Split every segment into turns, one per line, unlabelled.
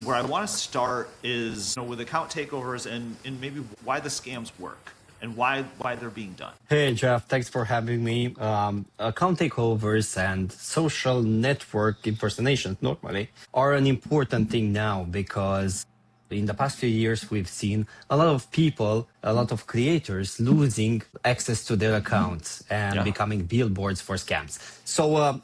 Where I want to start is with account takeovers and maybe why the scams work and why they're being done.
Hey, Jeff, thanks for having me. Account takeovers and social network impersonations normally are an important thing now because in the past few years, we've seen a lot of people, a lot of creators losing access to their accounts and
Yeah.
becoming billboards for scams. So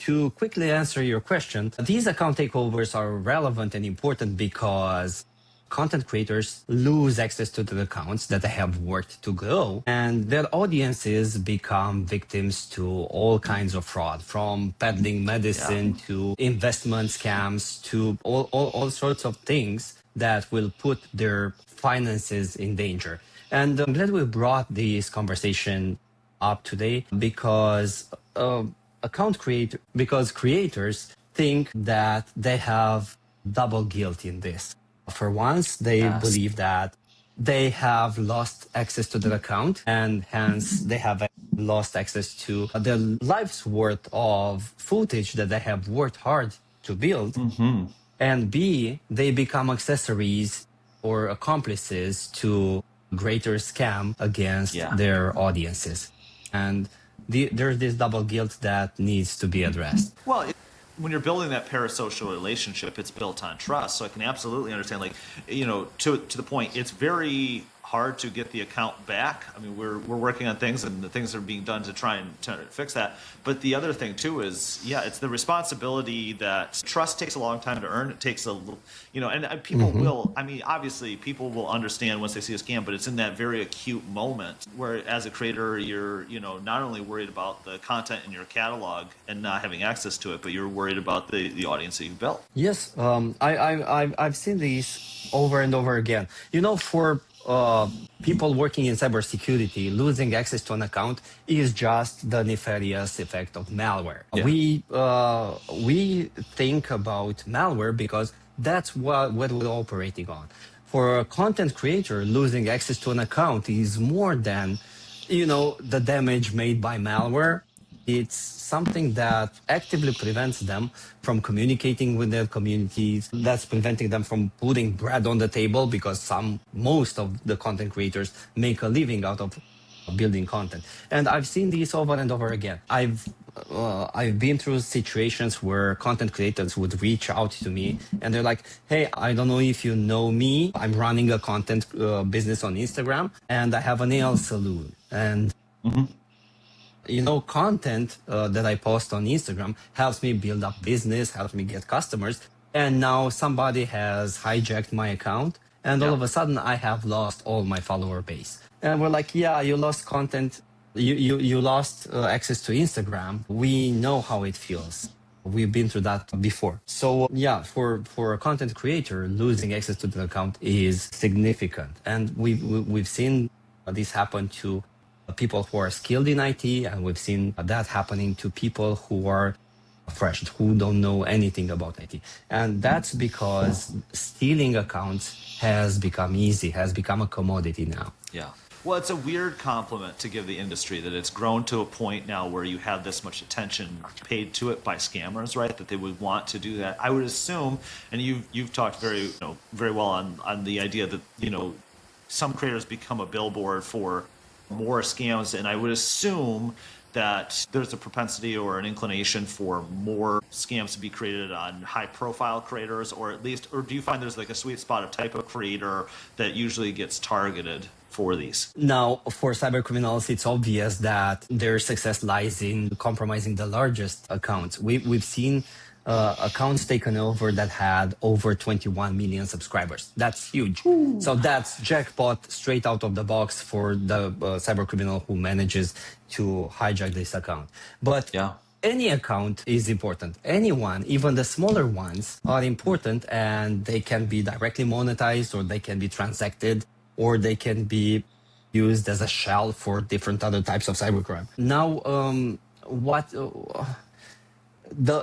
to quickly answer your question, these account takeovers are relevant and important because content creators lose access to the accounts that they have worked to grow, and their audiences become victims to all kinds of fraud, from peddling medicine to investment scams to all sorts of things that will put their finances in danger. And I'm glad we brought this conversation up today because because creators think that they have double guilt in this. For once, they
Yes.
believe that they have lost access to their account and hence they have lost access to their life's worth of footage that they have worked hard to build. And B, they become accessories or accomplices to greater scam against their audiences. And there's this double guilt that needs to be addressed.
Well, when you're building that parasocial relationship, it's built on trust. So I can absolutely understand, to the point, it's very hard to get the account back. I mean, we're working on things, and the things are being done to try and to fix that. But the other thing too is, it's the responsibility that trust takes a long time to earn. It takes a little, and people will. I mean, obviously, people will understand once they see a scam, but it's in that very acute moment where, as a creator, you're not only worried about the content in your catalog and not having access to it, but you're worried about the audience that you've built.
Yes, I've seen these over and over again. For people working in cybersecurity, losing access to an account is just the nefarious effect of malware. We think about malware because that's what we're operating on. For a content creator, losing access to an account is more than, the damage made by malware. It's something that actively prevents them from communicating with their communities. That's preventing them from putting bread on the table because most of the content creators make a living out of building content. And I've seen these over and over again. I've been through situations where content creators would reach out to me and they're like, hey, I don't know if you know me. I'm running a content business on Instagram and I have a nail salon. And content that I post on Instagram helps me build up business, helps me get customers. And now somebody has hijacked my account. And all of a sudden, I have lost all my follower base. And we're like, yeah, you lost content. You lost access to Instagram. We know how it feels. We've been through that before. So for a content creator, losing access to the account is significant. And we've seen this happen to people who are skilled in IT, and we've seen that happening to people who are fresh, who don't know anything about IT. And that's because stealing accounts has become easy, has become a commodity now.
Yeah. Well, it's a weird compliment to give the industry that it's grown to a point now where you have this much attention paid to it by scammers, right? That they would want to do that. I would assume, and you've talked very well on the idea that some creators become a billboard for more scams, and I would assume that there's a propensity or an inclination for more scams to be created on high-profile creators, or do you find there's like a sweet spot of type of creator that usually gets targeted for these?
Now, for cyber criminals, it's obvious that their success lies in compromising the largest accounts. We've seen accounts taken over that had over 21 million subscribers. That's huge. Ooh. So that's jackpot straight out of the box for the cyber criminal who manages to hijack this account. But any account is important. Anyone, even the smaller ones, are important, and they can be directly monetized, or they can be transacted, or they can be used as a shell for different other types of cybercrime. Now,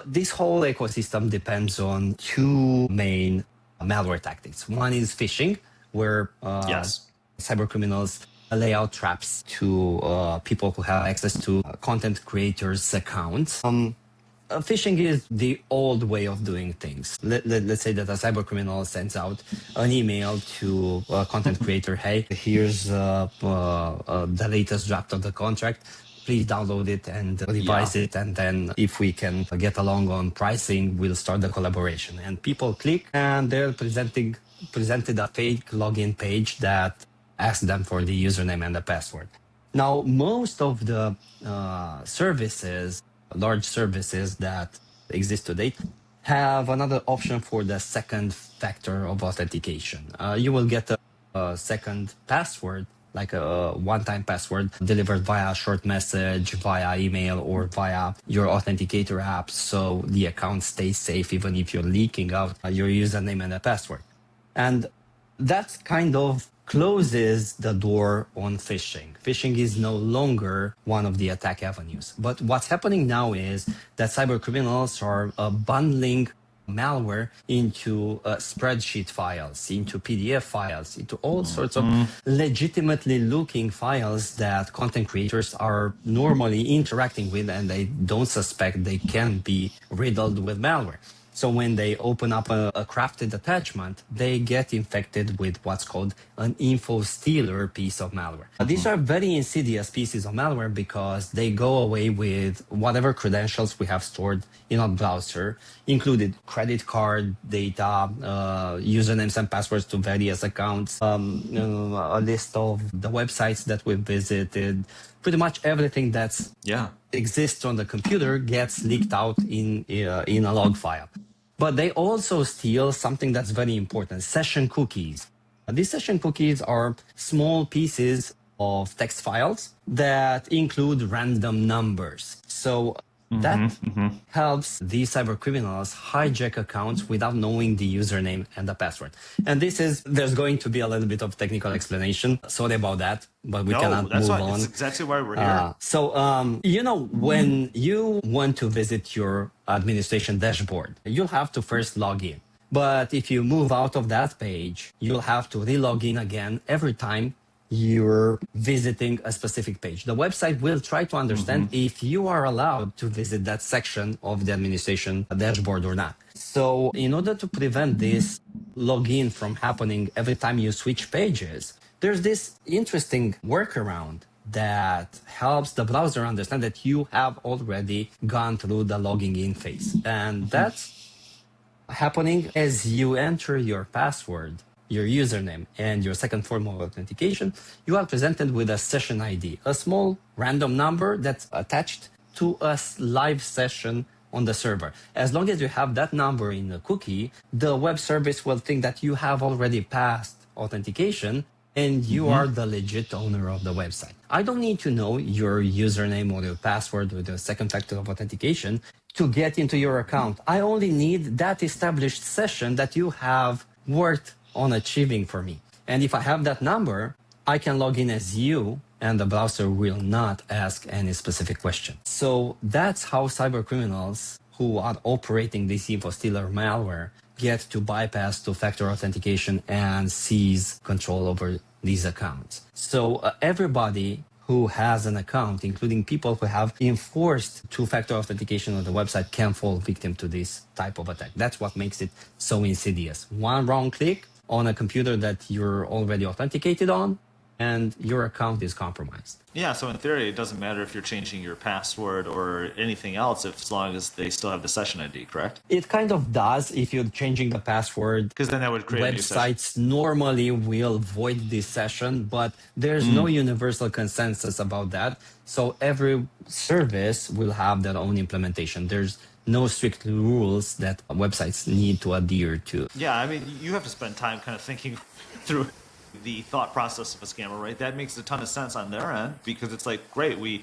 this whole ecosystem depends on two main malware tactics. One is phishing, where cyber criminals lay out traps to people who have access to content creators' accounts. Phishing is the old way of doing things. Let's say that a cyber criminal sends out an email to a content creator. Hey, here's the latest draft of the contract. Please download it and revise it. And then if we can get along on pricing, we'll start the collaboration. And people click and they're presented a fake login page that asks them for the username and the password. Now, most of the services, large services that exist today, have another option for the second factor of authentication. You will get a second password, like a one-time password delivered via a short message, via email, or via your authenticator app, so the account stays safe even if you're leaking out your username and a password. And that kind of closes the door on phishing. Phishing is no longer one of the attack avenues. But what's happening now is that cyber criminals are bundling malware into spreadsheet files, into PDF files, into all sorts of legitimately looking files that content creators are normally interacting with, and they don't suspect they can be riddled with malware. So when they open up a crafted attachment, they get infected with what's called an info stealer piece of malware. These are very insidious pieces of malware because they go away with whatever credentials we have stored in our browser, included credit card data, usernames and passwords to various accounts, a list of the websites that we visited. Pretty much everything that's exists on the computer gets leaked out in a log file. But they also steal something that's very important: session cookies. These session cookies are small pieces of text files that include random numbers. So that helps these cyber criminals hijack accounts without knowing the username and the password. And there's going to be a little bit of technical explanation. Sorry about that, but we cannot move on.
That's exactly why we're here.
When you want to visit your administration dashboard, you'll have to first log in. But if you move out of that page, you'll have to re-log in again every time you're visiting a specific page. The website will try to understand if you are allowed to visit that section of the administration dashboard or not. So in order to prevent this login from happening every time you switch pages, there's this interesting workaround that helps the browser understand that you have already gone through the logging in phase. And that's happening as you enter your password, your username, and your second form of authentication. You are presented with a session ID, a small random number that's attached to a live session on the server. As long as you have that number in a cookie, the web service will think that you have already passed authentication and you are the legit owner of the website. I don't need to know your username or your password or the second factor of authentication to get into your account. I only need that established session that you have worked on achieving for me. And if I have that number, I can log in as you and the browser will not ask any specific question. So that's how cyber criminals who are operating this info stealer malware get to bypass two-factor authentication and seize control over these accounts. So everybody who has an account, including people who have enforced two-factor authentication on the website, can fall victim to this type of attack. That's what makes it so insidious. One wrong click on a computer that you're already authenticated on, and your account is compromised.
Yeah, so in theory, it doesn't matter if you're changing your password or anything else, as long as they still have the session ID, correct?
It kind of does if you're changing the password.
Because then that would create a new session.
Websites normally will void this session, but there's no universal consensus about that. So every service will have their own implementation. There's no strict rules that websites need to adhere to.
Yeah, I mean, you have to spend time kind of thinking through the thought process of a scammer, right? That makes a ton of sense on their end, because it's like, great, we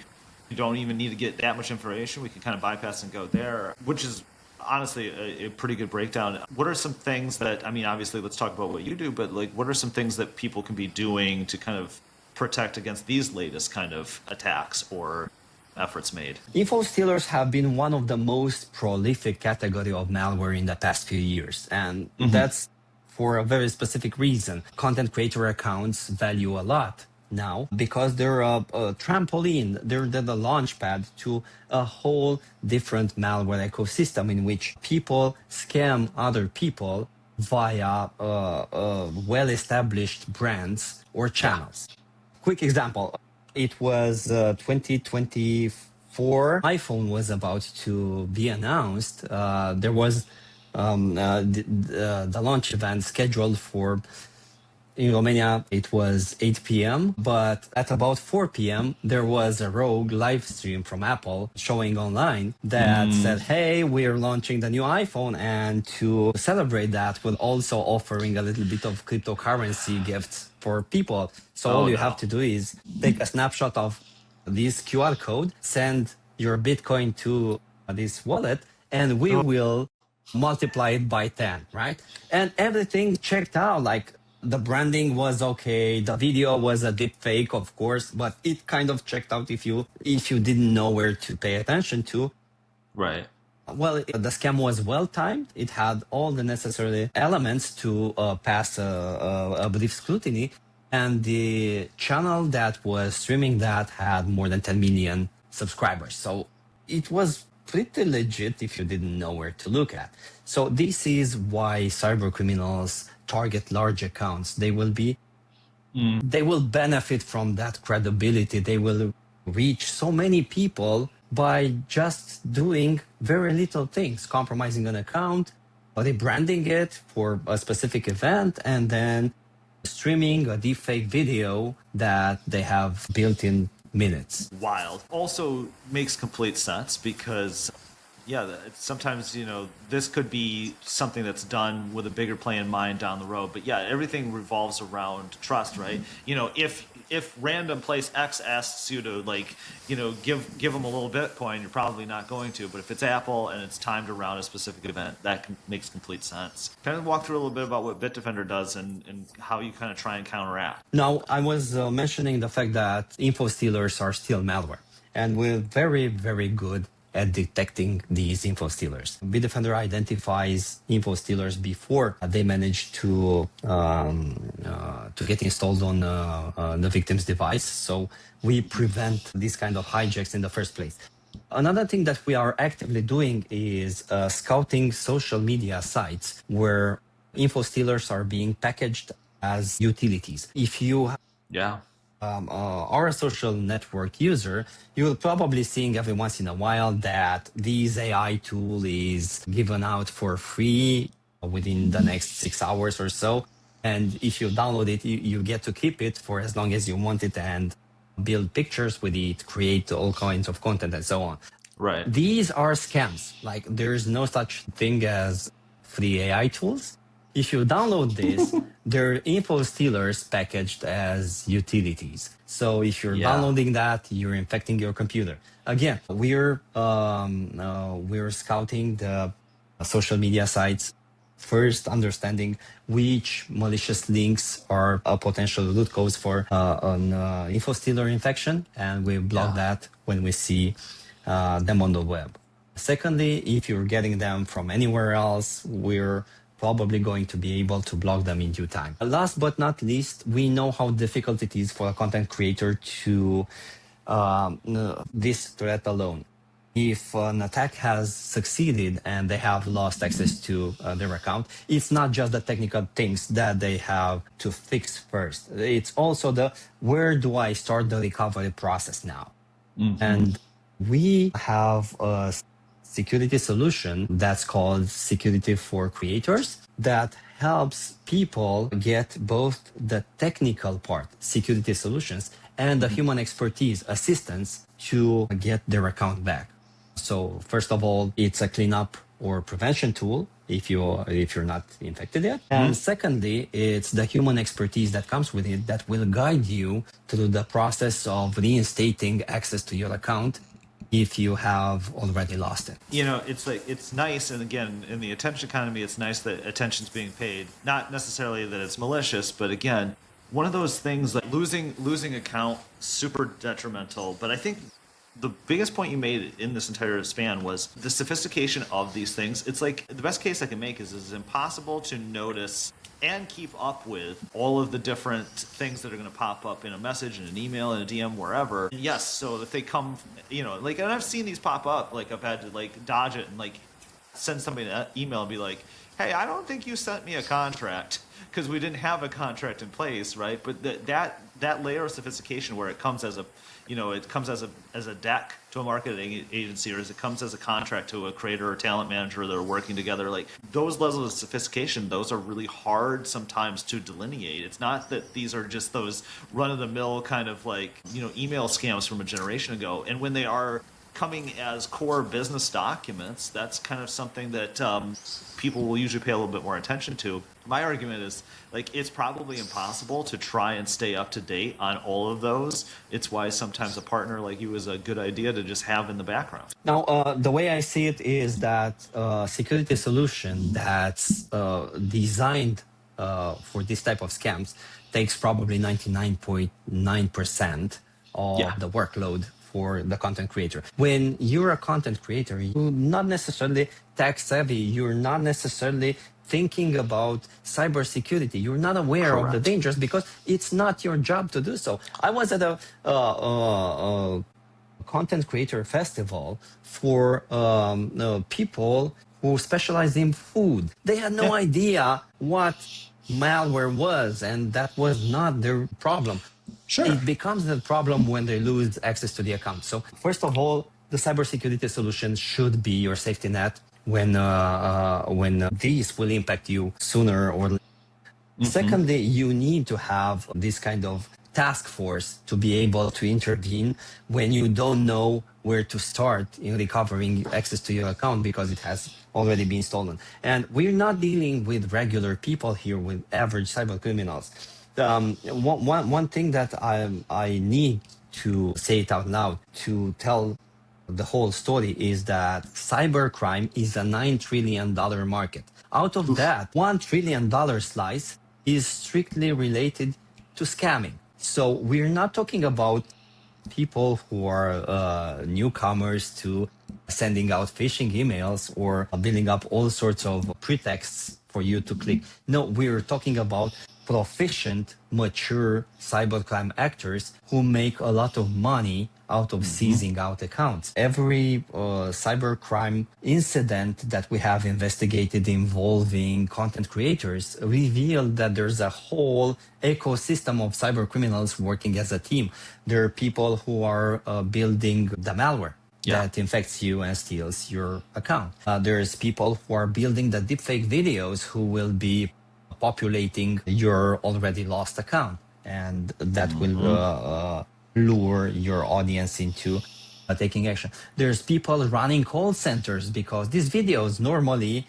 don't even need to get that much information. We can kind of bypass and go there, which is honestly a pretty good breakdown. What are some things that, I mean, obviously let's talk about what you do, but like, what are some things that people can be doing to kind of protect against these latest kind of attacks or efforts made?
Info stealers have been one of the most prolific category of malware in the past few years, and that's for a very specific reason. Content creator accounts value a lot now because they're a trampoline, they're the launch pad to a whole different malware ecosystem in which people scam other people via well-established brands or
Yeah.
channels. Quick example, it was 2024, iPhone was about to be announced. There was the launch event scheduled for in Romania, it was 8 p.m., but at about 4 p.m., there was a rogue live stream from Apple showing online that said, hey, we're launching the new iPhone. And to celebrate that, we're also offering a little bit of cryptocurrency gifts for people. So all
Oh
you
no.
have to do is take a snapshot of this QR code, send your Bitcoin to this wallet, and we will multiply it by 10, right? And everything checked out. Like the branding was okay, the video was a deep fake, of course, but it kind of checked out if you didn't know where to pay attention to.
Right.
Well, the scam was well timed. It had all the necessary elements to pass a brief scrutiny, and the channel that was streaming that had more than 10 million subscribers. So it was pretty legit if you didn't know where to look at. So this is why cyber criminals target large accounts. They will benefit from that credibility. They will reach so many people by just doing very little things, compromising an account, rebranding it for a specific event, and then streaming a deepfake video that they have built in minutes.
Wild. Also makes complete sense because, yeah, sometimes, this could be something that's done with a bigger play in mind down the road. But yeah, everything revolves around trust, right? If random place X asks you to give them a little Bitcoin, you're probably not going to. But if it's Apple and it's timed around a specific event, that makes complete sense. Kind of walk through a little bit about what Bitdefender does and how you kind of try and counteract.
Now, I was mentioning the fact that info stealers are still malware, and we're very, very good at detecting these info stealers. Bitdefender identifies info stealers before they manage to get installed on the victim's device. So we prevent these kind of hijacks in the first place. Another thing that we are actively doing is scouting social media sites where info stealers are being packaged as utilities. If you are a social network user, you will probably seeing every once in a while that this AI tool is given out for free within the next 6 hours or so. And if you download it, you get to keep it for as long as you want it and build pictures with it, create all kinds of content and so on.
Right.
These are scams. Like there's no such thing as free AI tools. If you download this, they're info stealers packaged as utilities. So if you're downloading that, you're infecting your computer. Again, we're scouting the social media sites, first understanding which malicious links are a potential root cause for an info stealer infection, and we block that when we see them on the web. Secondly, if you're getting them from anywhere else, we're probably going to be able to block them in due time. Last but not least, we know how difficult it is for a content creator to this threat alone. If an attack has succeeded and they have lost access to their account, it's not just the technical things that they have to fix first. It's also where do I start the recovery process now? And we have a security solution that's called Security for Creators that helps people get both the technical part, security solutions, and the human expertise, assistance to get their account back. So first of all, it's a cleanup or prevention tool if you're not infected yet. And secondly, it's the human expertise that comes with it that will guide you through the process of reinstating access to your account if you have already lost it.
It's nice, and again, in the attention economy, it's nice that attention's being paid. Not necessarily that it's malicious, but again, one of those things like losing account, super detrimental. But I think the biggest point you made in this entire span was the sophistication of these things. It's like the best case I can make is it's impossible to notice and keep up with all of the different things that are going to pop up in a message, in an email, in a DM, wherever. And yes, so if they come, you know, like, and I've seen these pop up, like I've had to like dodge it and like send somebody an email and be like, hey, I don't think you sent me a contract, because we didn't have a contract in place, right? But that layer of sophistication where it comes as a, you know, it comes as a deck to a marketing agency, or as it comes as a contract to a creator or talent manager that are working together, like those levels of sophistication, those are really hard sometimes to delineate. It's not that these are just those run-of-the-mill kind of like, you know, email scams from a generation ago. And when they are coming as core business documents, that's kind of something that people will usually pay a little bit more attention to. My argument is, like, it's probably impossible to try and stay up to date on all of those. It's why sometimes a partner like you is a good idea to just have in the background.
Now, the way I see it is that security solution that's designed for this type of scams takes probably 99.9% of the workload for the content creator. When you're a content creator, you're not necessarily tech savvy, you're not necessarily thinking about cybersecurity, you're not aware of the dangers because it's not your job to do so. I was at a content creator festival for people who specialize in food. They had no idea what malware was, and that was not their problem.
Sure.
It becomes the problem when they lose access to the account. So first of all, the cybersecurity solution should be your safety net when these will impact you sooner or later. Secondly, you need to have this kind of task force to be able to intervene when you don't know where to start in recovering access to your account because it has already been stolen. And we're not dealing with regular people here, with average cyber criminals. One thing that I need to say it out loud to tell the whole story is that cybercrime is a $9 trillion market. Out of that, $1 trillion slice is strictly related to scamming. So we're not talking about people who are newcomers to sending out phishing emails or building up all sorts of pretexts for you to click. No, we're talking about proficient, mature cybercrime actors who make a lot of money out of seizing out accounts. Every cybercrime incident that we have investigated involving content creators revealed that there's a whole ecosystem of cyber criminals working as a team. There are people who are building the malware that infects you and steals your account. There's people who are building the deepfake videos who will be populating your already lost account, and that will lure your audience into taking action. There's people running call centers because these videos normally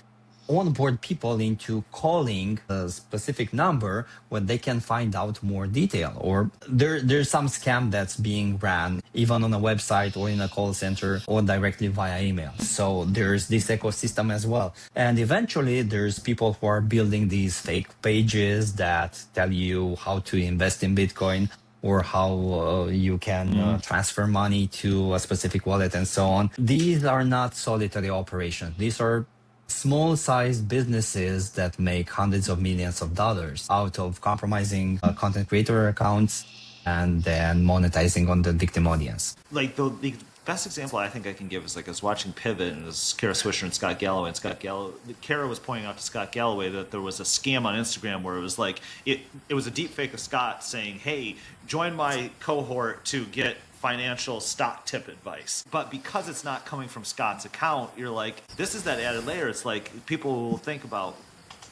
onboard people into calling a specific number where they can find out more detail. Or there's some scam that's being ran even on a website or in a call center or directly via email. So there's this ecosystem as well. And eventually there's people who are building these fake pages that tell you how to invest in Bitcoin or how you can transfer money to a specific wallet and so on. These are not solitary operations. These are small-sized businesses that make hundreds of millions of dollars out of compromising content creator accounts and then monetizing on the victim audience.
Like the best example I think I can give is, like, I was watching Pivot, and it was Kara Swisher and Scott Galloway. And Kara was pointing out to Scott Galloway that there was a scam on Instagram where it was like it was a deep fake of Scott saying, "Hey, join my cohort to get financial stock tip advice." But because it's not coming from Scott's account, you're like, this is that added layer. It's like people will think about,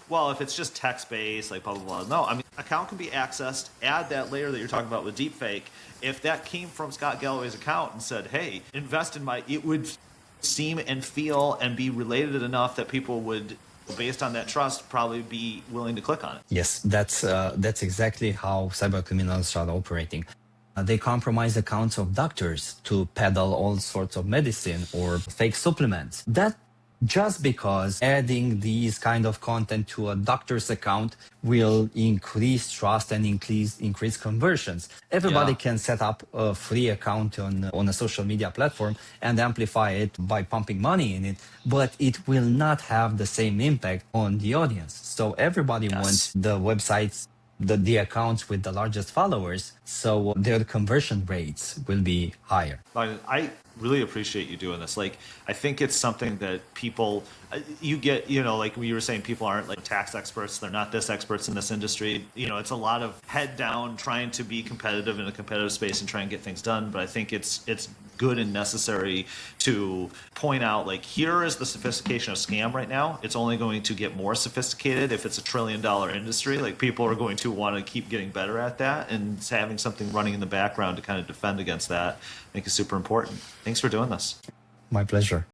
well, if it's just text-based, like blah, blah, blah. No, I mean, account can be accessed. Add that layer that you're talking about with deepfake. If that came from Scott Galloway's account and said, hey, invest in it would seem and feel and be related enough that people would, based on that trust, probably be willing to click on it.
Yes, that's exactly how cyber criminals are operating. They compromise accounts of doctors to peddle all sorts of medicine or fake supplements. That just because adding these kind of content to a doctor's account will increase trust and increase conversions. Everybody
Yeah.
can set up a free account on a social media platform and amplify it by pumping money in it, but it will not have the same impact on the audience. So everybody wants
Yes.
the websites, the accounts with the largest followers, so their conversion rates will be higher.
I really appreciate you doing this. Like, I think it's something that people, you get, like you were saying, people aren't like tax experts. They're not this experts in this industry. It's a lot of head down trying to be competitive in a competitive space and try and get things done. But I think it's good and necessary to point out, like, here is the sophistication of scam right now. It's only going to get more sophisticated if it's $1 trillion industry. Like, people are going to want to keep getting better at that, and having something running in the background to kind of defend against that, I think, is super important. Thanks for doing this.
My pleasure.